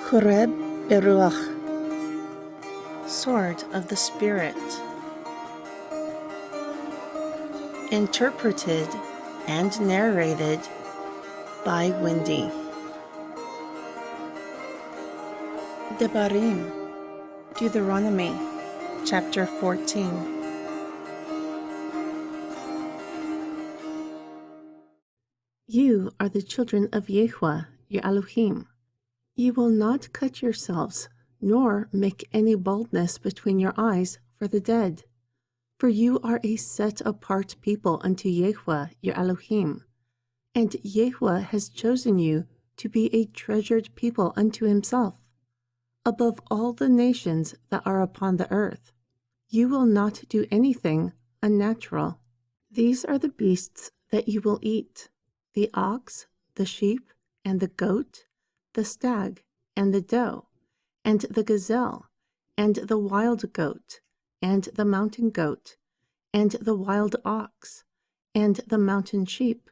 Choreb Beruach, Sword of the Spirit. Interpreted and narrated by Wendy. Debarim, Deuteronomy Chapter 14. You are the children of Yahweh, your Elohim. You will not cut yourselves, nor make any baldness between your eyes for the dead. For you are a set-apart people unto Yahweh, your Elohim. And Yahweh has chosen you to be a treasured people unto himself, above all the nations that are upon the earth. You will not do anything unnatural. These are the beasts that you will eat: the ox, the sheep, and the goat, the stag, and the doe, and the gazelle, and the wild goat, and the mountain goat, and the wild ox, and the mountain sheep,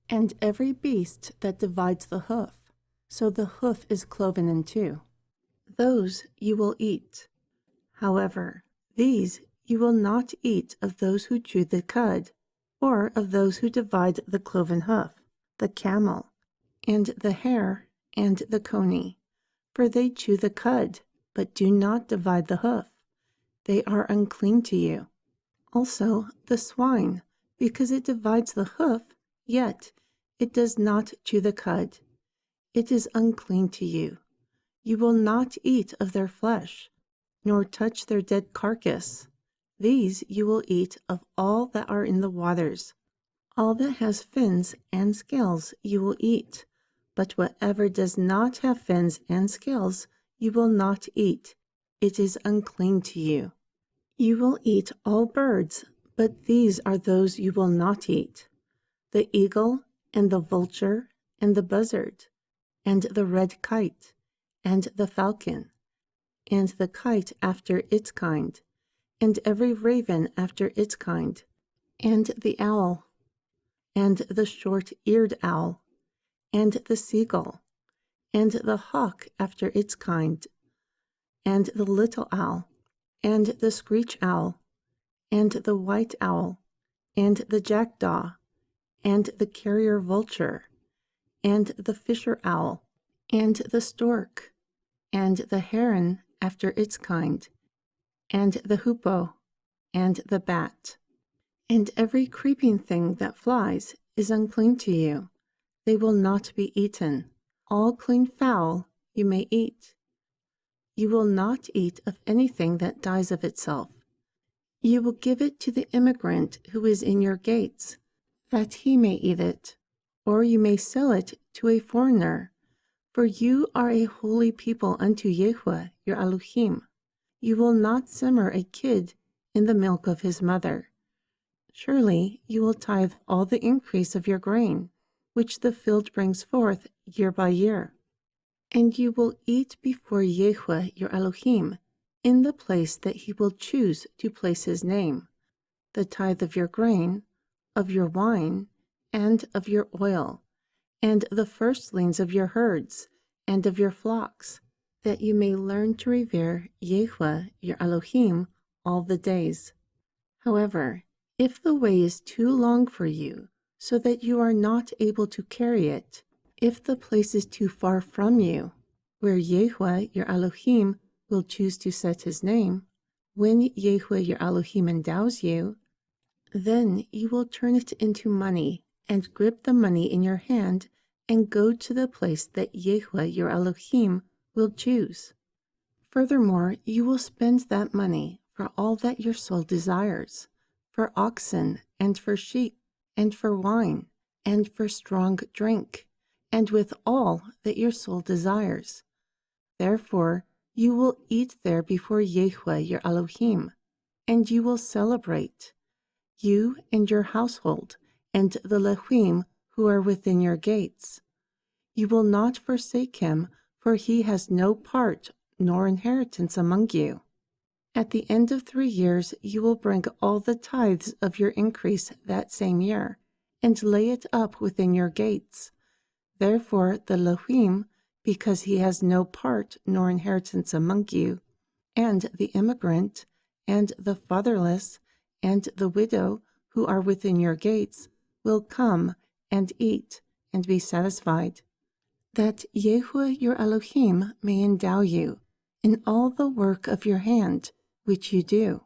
and every beast that divides the hoof, so the hoof is cloven in two. Those you will eat. However, these you will not eat of those who chew the cud, or of those who divide the cloven hoof, the camel, and the hare, and the coney, for they chew the cud, but do not divide the hoof. They are unclean to you. Also the swine, because it divides the hoof, yet it does not chew the cud. It is unclean to you. You will not eat of their flesh, nor touch their dead carcass. These you will eat of all that are in the waters. All that has fins and scales you will eat, but whatever does not have fins and scales you will not eat. It is unclean to you. You will eat all birds, but these are those you will not eat: the eagle, and the vulture, and the buzzard, and the red kite, and the falcon, and the kite after its kind, and every raven after its kind, and the owl, and the short-eared owl, and the seagull, and the hawk after its kind, and the little owl, and the screech owl, and the white owl, and the jackdaw, and the carrier vulture, and the fisher owl, and the stork, and the heron after its kind, and the hoopoe, and the bat. And every creeping thing that flies is unclean to you. They will not be eaten. All clean fowl you may eat. You will not eat of anything that dies of itself. You will give it to the immigrant who is in your gates, that he may eat it, or you may sell it to a foreigner. For you are a holy people unto Yahweh, your Elohim. You will not simmer a kid in the milk of his mother. Surely you will tithe all the increase of your grain, which the field brings forth year by year. And you will eat before Yahweh your Elohim, in the place that he will choose to place his name, the tithe of your grain, of your wine, and of your oil, and the firstlings of your herds, and of your flocks, that you may learn to revere Yahweh your Elohim all the days. However, if the way is too long for you, so that you are not able to carry it, if the place is too far from you, where Yahweh your Elohim will choose to set his name, when Yahweh your Elohim endows you, then you will turn it into money, and grip the money in your hand, and go to the place that Yahweh your Elohim will choose. Furthermore, you will spend that money for all that your soul desires, for oxen, and for sheep, and for wine, and for strong drink, and with all that your soul desires. Therefore, you will eat there before Yahweh your Elohim, and you will celebrate, you and your household, and the Levim who are within your gates. You will not forsake him, for he has no part nor inheritance among you. At the end of 3 years you will bring all the tithes of your increase that same year, and lay it up within your gates. Therefore the Levim because he has no part nor inheritance among you, and the immigrant, and the fatherless, and the widow who are within your gates will come and eat and be satisfied, that Yahuwah your Elohim may endow you in all the work of your hand which you do.